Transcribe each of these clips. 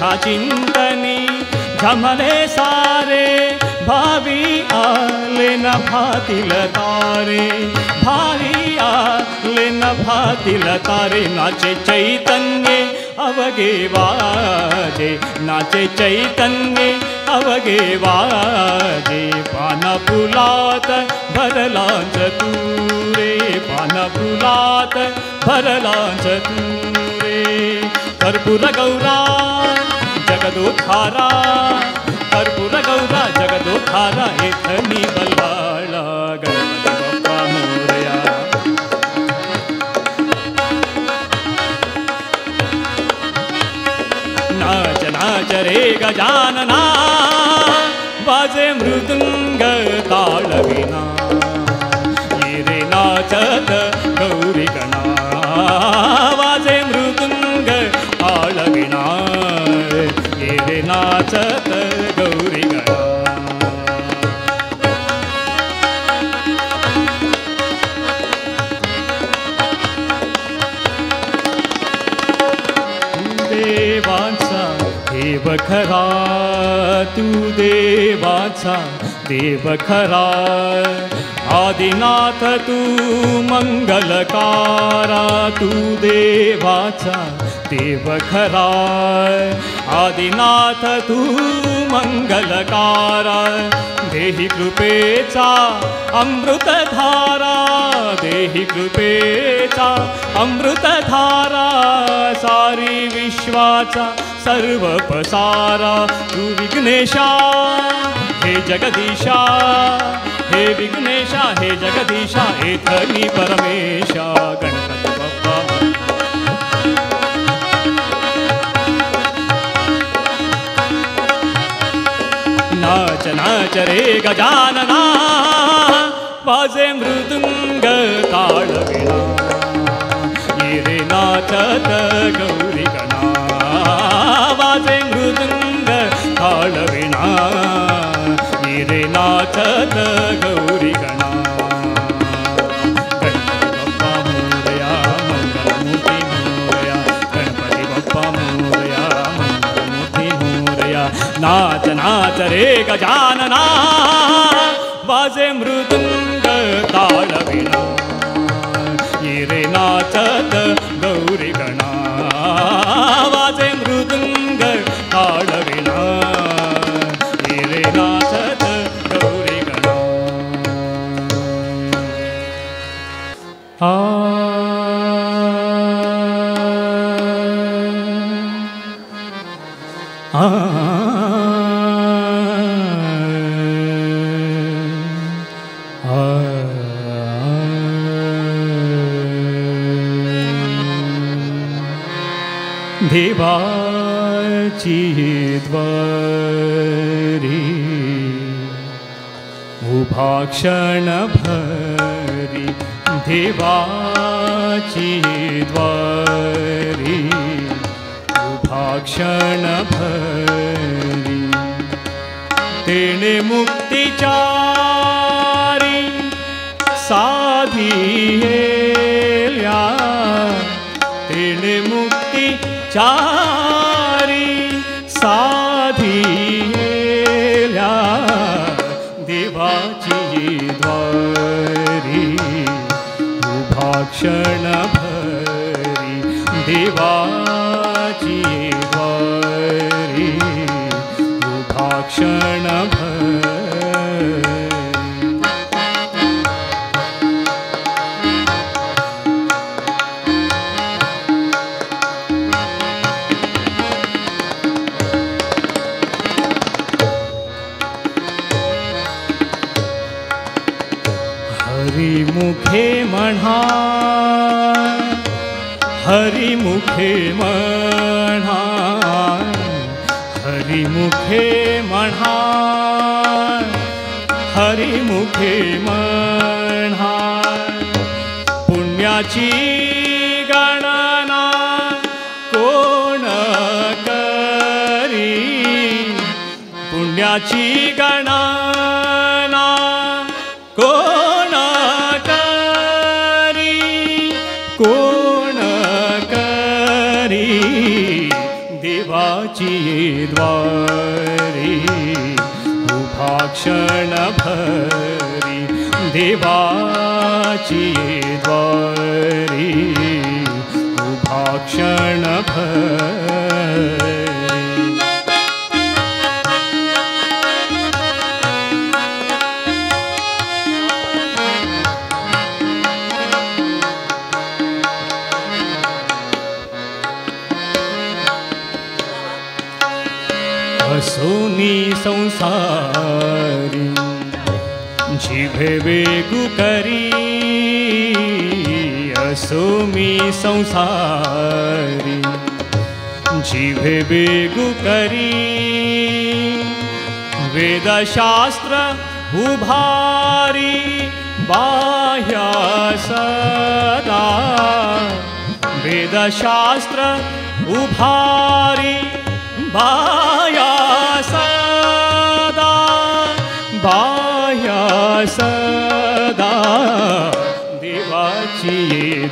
तुझा चिंतनी झमले सारे भावी आले न भातील तारे भावी आले न भातील तारे नाचे चैतन्य अवगे वाजे नाचे चैतन्य अवगे वाजे पाना फुलात भरलांच तुरे पाना फुलात भरलांच तुरे कर्पूर गौरा जगदोद्धारा कर्पूर गौरा जगदोद्धारा एथनी बल्लाळा गणपती बाप्पा मोरया नाच नाच रे गजानना वाजे मृदुंग ताळविना ये रे नाचत गौरी गणा वाजे मृदुंग ताळविना ये रे नाचत गौरी गणा देवांचा देव खरा तू देवाचा देव खरा आदिनाथ तू मंगलकारा तू देवाचा देव खरा आदिनाथ तू मंगलकारा देहि कृपेचा अमृतधारा देहि कृपेचा अमृतधारा सारी विश्वाचा सर्व पसारा तू विघ्नेशा हे जगदीशा हे विघ्नेशा हे जगदीशा एथनी परमेशा गणपती बाप्पा नाच नाच रे गजानना वाजे मृदुंग ताळविणा ये रे नाचत गौरी गणा वाजे मृदुंग ताळविणा ये रे नाचत गौरी गणा गणपती बाप्पा मोरया मंगलमूर्ती मोरया गणपती बाप्पा मोरया मंगलमूर्ती मोरया नाच नाच रे गजानना वाजे मृदुंग ताळविणा ये रे नाचत गौरी गणा वाजे मृदुंग ताळविणा ये रे नाचत गौरी गणा देवाची द्वारी उभा क्षण भरी देवाची द्वारी उभा क्षण भरी तेने मुक्तिचारी साधिया तेने मुक्तिचारी साधिया देवाची द्वारी उभा क्षण भरी देवाची द्वारी उभा क्षण भरी हरिमुखे म्हणा हरिमुखे म्हणा हरिमुखे म्हणा हरिमुखे म्हणा पुण्याची गणना कोण करी पुण्याची गणना कोण करी कोण करी देवाची द्वारी उभा क्षणभरी देवाची द्वारी उभा क्षणभरी असोनी संसारी जिभे वेगु करी असोमी संसारी जिभे वेगु करी वेदशास्त्र उभारी बाह्या सदा वेदशास्त्र उभारी बाह्या सदा देवाची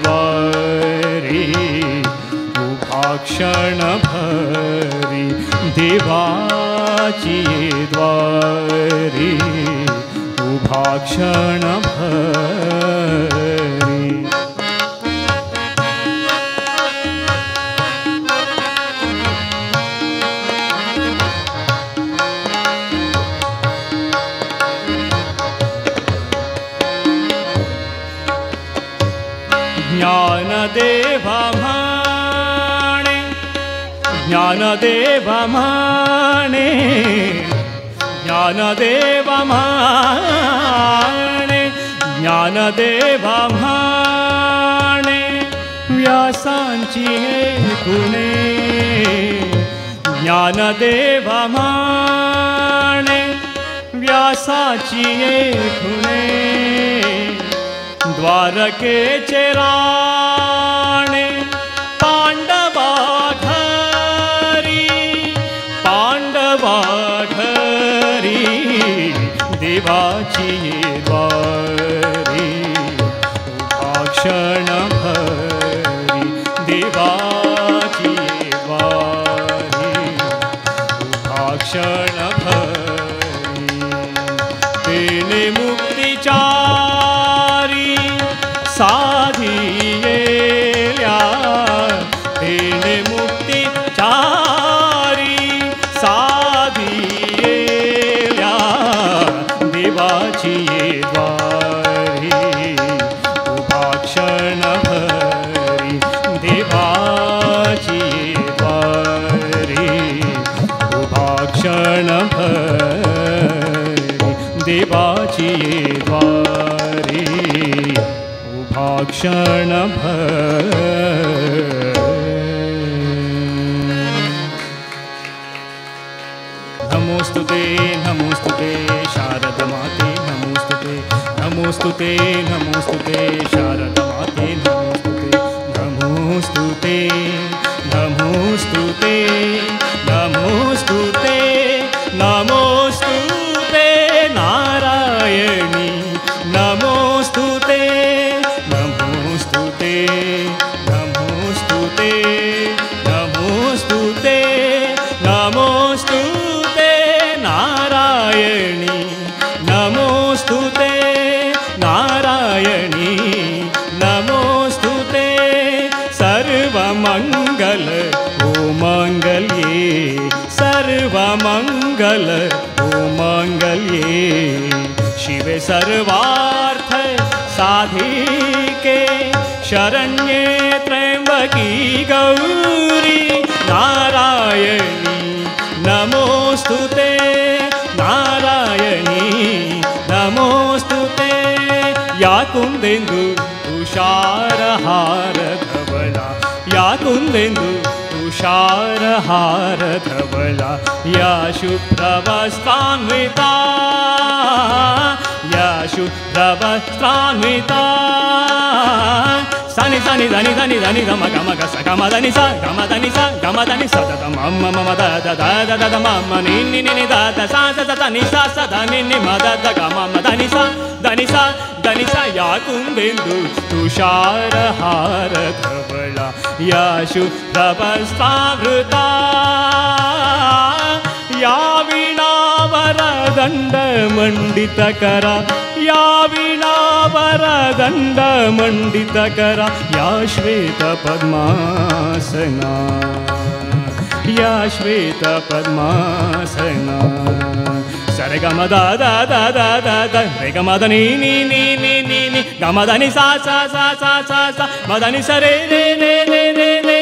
द्वारी उभा क्षणभरी देवाची द्वारी उभा क्षणभरी ज्ञानदेव माणे ज्ञानदेव माणे ज्ञानदेव माणे ज्ञानदेव माणे व्यासांची गुणे ज्ञानदेव माणे व्यासाची गुणे द्वारकेचे राणे पांडवा घरी देवाची द्वारी उभा क्षणभरी देवाची द्वारी उभा क्षणभरी तेने मुक्तीच्या साधियेल्या तेने मुक्ती चारी साधियेल्या देवाची द्वारी उभा क्षणभरी देवाची द्वारी उभा क्षणभरी देवाची द्वारी क्षणभरी नमोस्तुते नमोस्तुते शारद माते नमोस्तुते नमोस्तुते नमोस्तुते शारद माते नमोस्तुते नमोस्तुते नमोस्तुते नमोस्तुते नारायणी नमोस्तुते नमोस्तुते नमोस्तुते नमोस्तुते नमोस्तुते नारायणी नमोस्तुते नारायणी नमोस्तुते सर्वमंगल ओ मंगल्ये सर्वमंगल ओ मंगल्ये शिवे सर्वार्थ साधिके शरण्ये त्र्यंबकी गौरी नारायणी नमोस्तुते नारायणी नमोस्तुते या कुंदेन्दु तुषारहार धवला या कुंदेन्दु तुषारहार धवला या शुभ्रवस्त्रान्विता या शुभ्रवस्त्रान्विता सनि सनि धनि धनि धनि गम गम गस गम धनि सा गम धनि सा गम धनि सा द मम मम the the the the the मम नि नि नि द द सा स स नि सा स ध नि नि म द द गम म धनि सा या कुंदेन्दु तुषारहार धवला या शुभ्रवस्त्रान्विता ದಂಡ ಮಂಡಿತಕರ ಯಾ ವೀಣಾವರದಂಡ ಮಂಡಿತಕರ ಯಾ ಶ್ವೇತ ಪದ್ಮಾಸನ ಯಾ ಶ್ವೇತ ಪದ್ಮಾಸನ ಸರೆ ಗಮ the the the the the the ರೆ ಗಮ ದ ನೀ ನೀ ನೀ ನೀ ನೀ ನೀ ಗಮ ದ ನಿ ಸಾ ಸಾ ಸಾ ಸಾ ಸಾ ಸಾ ಮ ದ ನಿ ಸ ರೇ ರೇ ರೇ ರೇ ರೇ ರೇ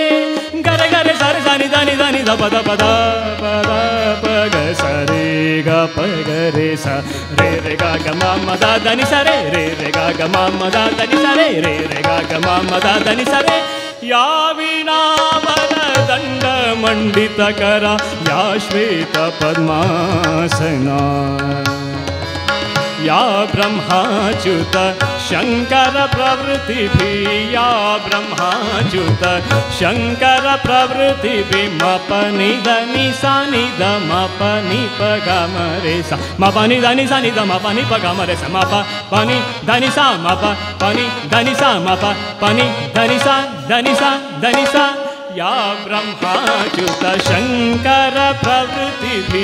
ಗರೆ ಗರೆ ಸರೆ ಸ ನಿ ದ ನಿ ದ ನಿ ದ ಪ ದ ಪ ದ ಪ ದ ಪ ಗ ಸ ರೇ ಗ ಪ ಗ ರೇ ಸ ರೇ ರೇ ಗ ಗ ಮ ಮ ದ ದ ನಿ ಸ ರೇ ರೇ ರೇ ಗ ಗ ಮ ಮ ದ ದ ನಿ ಸ ರೇ ರೇ ರೇ ಗ ಗ ಮ ಮ ದ ದ ನಿ ಸ ರೇ ಯಾ ವೀಣಾವರದಂಡ ಮಂಡಿತಕರ ಯಾ ಶ್ವೇತ ಪದ್ಮಾಸನ या ब्रह्माच्युत शंकर प्रवृत्ति या ब्रह्माच्युत शंकर प्रवृत्ति मपनि धनि सा नि ध मपनि प ग म रे सा मपनि धनि सा नि ध मपनि प ग म रे सा मप पनि धनि सा मप पनि धनि सा मप पनि धनि सा धनि सा या ब्रह्माच्युत शंकर प्रवृत्ति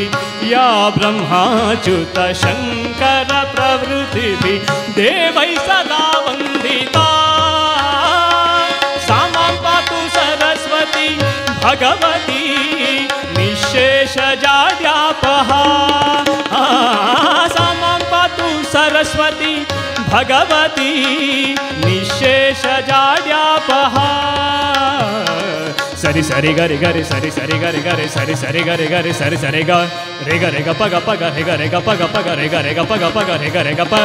या ब्रह्माच्युत शंकर प्रवृत्ति देवै सदा वंदिता सा मां पातु सरस्वती भगवती निःशेषजाड्यापहा सा मां पातु सरस्वती भगवती निःशेषजाड्यापहा सरि सरि गरि गरि सरि सरि गरि गरि सरि सरि गरि गरि सरि सरि ग रे ग रे ग प ग प ग रे ग रे ग प ग प ग रे ग रे ग प ग प ग रे ग रे ग प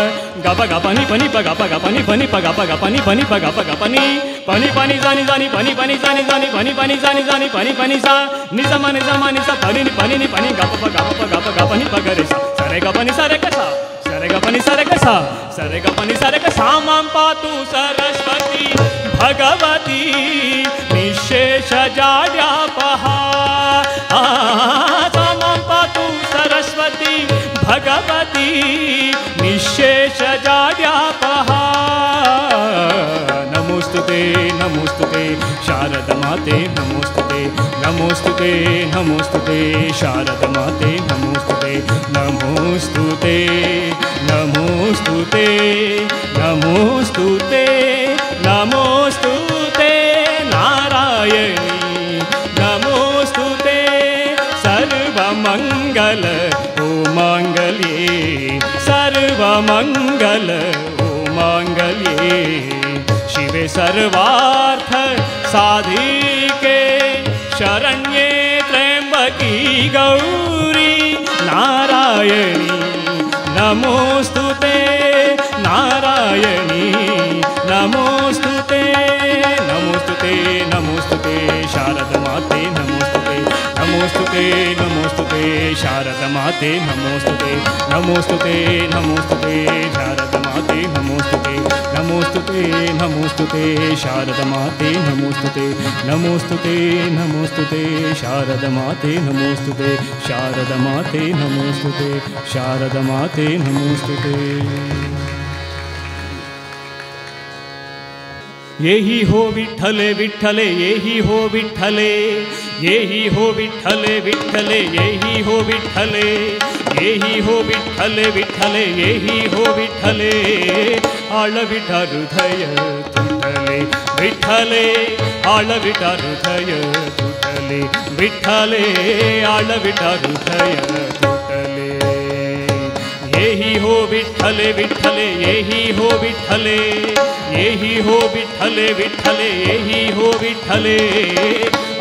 ग प नि पनि प ग प ग पनि पनि प ग प ग पनि पनि प ग प ग पनि पनि जानि जानि पनि पनि जानि जानि पनि जानि जानि पनि सा नि स म नि स पनि नि पनि ग प ग प ग प पनि प ग रे सा सरे ग पनि सरे ग सा सरे ग पनि सरे ग सा सरे ग पनि सरे ग सा मां पातु सरस्वती भगवती निःशेषजाड्यापहा सा मां पातु सरस्वती भगवती निःशेषजाड्यापहा नमोस्तुते नमोस्तुते शारदमाते नमोस्तुते नमोस्तुते नमोस्तुते शारदमाते नमोस्तुते नमोस्तुते नमोस्तुते नमोस्तुते नमोस्तुते नारायणी नमोस्तुते सर्वमंगल ओ मांगल्ये सर्वमंगल ओ मांगल्ये शिवे सर्वार्थ साधिके शरण्ये त्र्यंबकी गौरी नारायणी नमोस्तुते नारायणी नमोस्तुते नमोस्तुते नमोस्तुते शारदमाते नमोस्तुते नमोस्तुते नमोस्तुते शारदमाते नमोस्तुते नमोस्तुते नमोस्तुते शारदमाते नमोस्तुते नमोस्तुते नमोस्तुते शारदमाते नमोस्तुते नमोस्तुते नमोस्तुते शारदमाते नमोस्तुते शारदमाते नमोस्तुते शारदमाते नमोस्तुते येही हो विठ्ठले विठ्ठले येही हो विठ्ठले येही हो विठ्ठले विठ्ठले येही हो विठ्ठले येही हो विठ्ठले विठ्ठले येही हो विठ्ठले आळविठा हृदय तुटले विठ्ठले आळविठा हृदय तुटले विठ्ठले आळविठा हृदय तुटले येही हो विठ्ठले विठ्ठले येही हो विठ्ठले येही हो विठ्ठले विठ्ठले येही हो विठ्ठले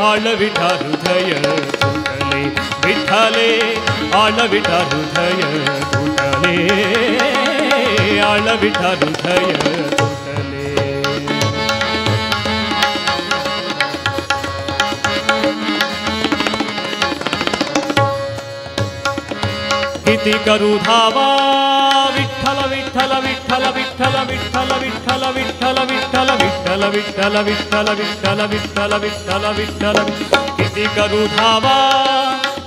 आळविठा हृदय तुटले विठ्ठले आळविठा हृदय तुटले आळविठा हृदय तुटले किती करू धावा विठ्ठल विठ्ठल विठ्ठल विठ्ठल विठ्ठल विठ्ठल विठ्ठल विठ्ठल विठ्ठल विठ्ठल विठ्ठल विठ्ठल विठ्ठल विठ्ठल विठ्ठल किती करू धावा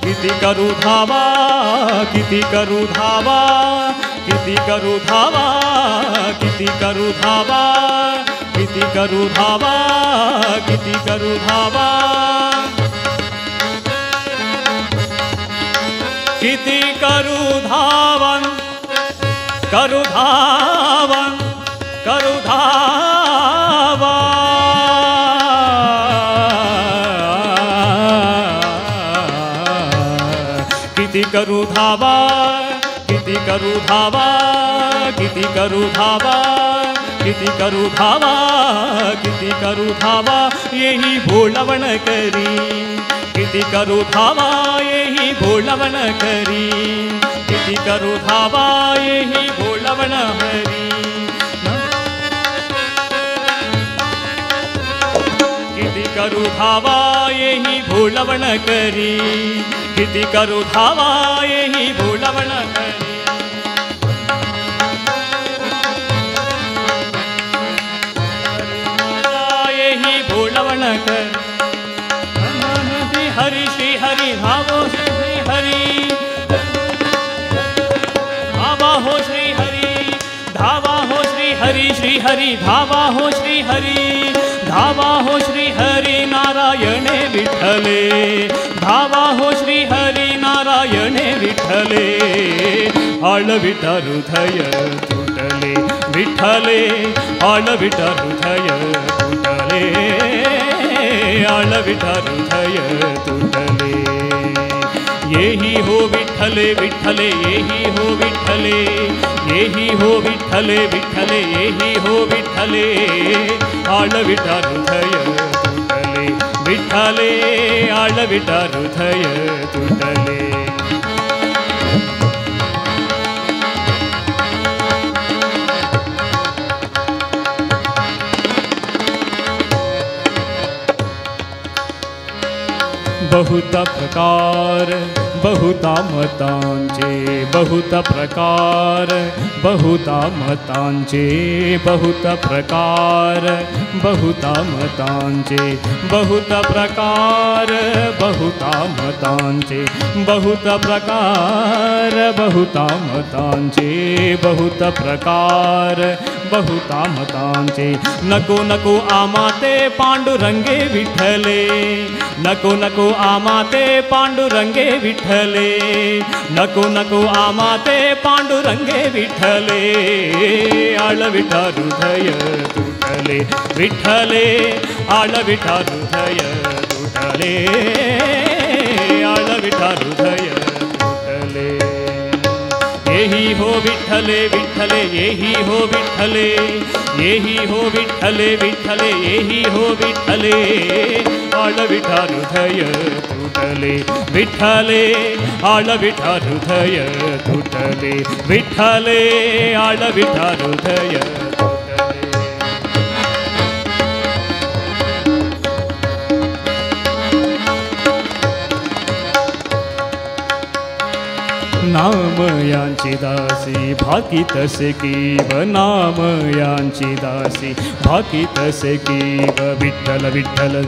किती करू धावा किती करू धावा किती करू धावा किती करू धावा किती करू धावा किती करू धावा किती करू धावन करू धावन करू धावा किती करू धावा किती करू धावा किती करू धावा किती करू धावा किती करू धावा यही भोलावन करी किती करू धावा यही भोलावन करी किती करू धावा यही भोलावन हरी किती करू धावा यही भोलावन करी किती करू धावा यही भोलावन करी यही भोलावन कर हरि श्री हरि धावो श्री हरि धावा हो श्री हरि धावा हो श्री हरि श्री हरि धावा हो श्री हरि धावा हो श्री हरि नारायणे विठ्ठले धावा हो श्री हरि नारायणे विठ्ठले आळविटा हृदय तुटले विठ्ठले आळविटा हृदय तुटले आळविटा हृदय तुटले येही हो विठ्ठले विठ्ठले येही हो विठ्ठले येही हो विठ्ठले विठ्ठले येही हो विठ्ठले आळविटा हृदय तुटले विठ्ठले आळविटा हृदय तुटले बहुता प्रकार बहुता मतांचे बहुता प्रकार बहुता मतांचे बहुता प्रकार बहुता मतांचे बहुता प्रकार बहुता मतांचे बहुता प्रकार बहुता मतांचे बहुता प्रकार बहुता मतांचे नको नको आमाते पांडुरंगे विठ्ठले नको नको आमाते पांडुरंगे विठ्ठले नको नको आमाते पांडुरंगे विठ्ठले आळविटा हृदय तुटले विठ्ठले आळविटा हृदय तुटले आळविटा हृदय तुटले येही हो विठ्ठले विठ्ठले येही हो विठ्ठले येही हो विठ्ठले विठ्ठले येही हो विठ्ठले आळविटा हृदय तुटले विठ्ठले आळविटा हृदय तुटले विठ्ठले आळविटा हृदय नाम यांची दासी भाकी तसे कीव नाम यांची दासी भाकी तसे कीव विठ्ठल विठ्ठल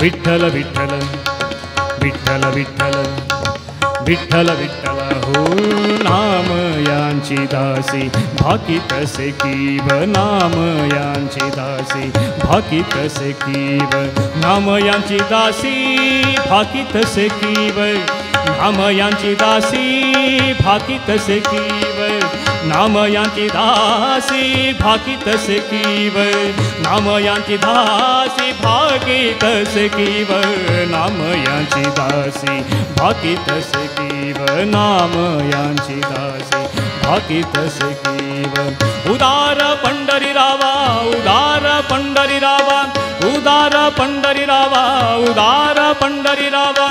विठ्ठल विठ्ठल विठ्ठल विठ्ठल विठ्ठल विठ्ठल हो नाम यांची दासी भाकी तसे कीव नाम यांची दासी भाकी तसे कीव नाम यांची दासी भाकी तसे कीव नाम यांची दासी भाकी तसे कीव नाम यांची दासी भाकी तसे कीव नाम यांची दासी भाकी तसे कीव नाम यांची दासी भाकी तसे कीव नाम यांची दासी भाकी तसे कीव उदार पंढरी रावा उदार पंढरी रावा उदार पंढरी रावा उदार पंढरी रावा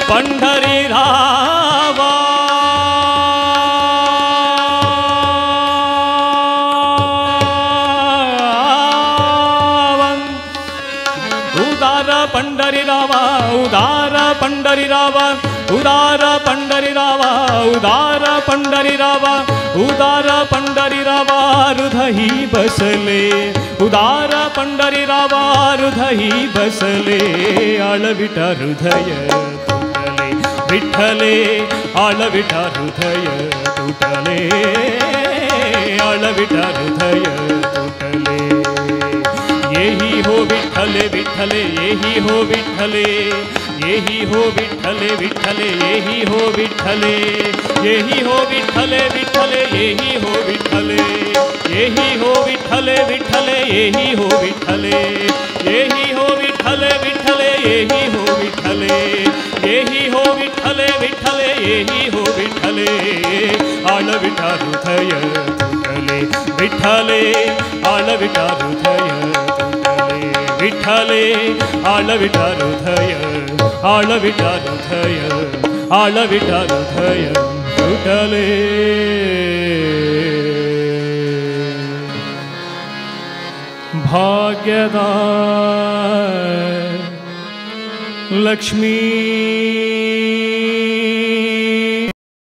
पंढरी रावा उदार पंढरी रावा उदार पंढरी रावा उदार पंढरी रावा उदार पंढरी रावा उदार पंढरी रावा हृदयी बसले उदार पंढरी रावा हृदयी बसले आळविटा हृदय विठ्ठले आळविटा हृदय तुटले आळविटा हृदय तुटले येही हो विठ्ठले विठ्ठले येही हो विठ्ठले येही हो विठ्ठले विठ्ठले येही हो विठ्ठले येही हो विठ्ठले विठ्ठले येही हो विठ्ठले येही हो विठ्ठले विठ्ठले येही हो विठ्ठले येही हो विठ्ठले विठ्ठले येही हो विठ्ठले येही हो विठ्ठले विठ्ठले येही हो विठ्ठले आळविटा हृदय तुटले विठ्ठले आळविटा हृदय तुटले विठ्ठले आळविटा हृदय आळविटा हृदय आळविटा हृदय तुटले भाग्यदा लक्ष्मी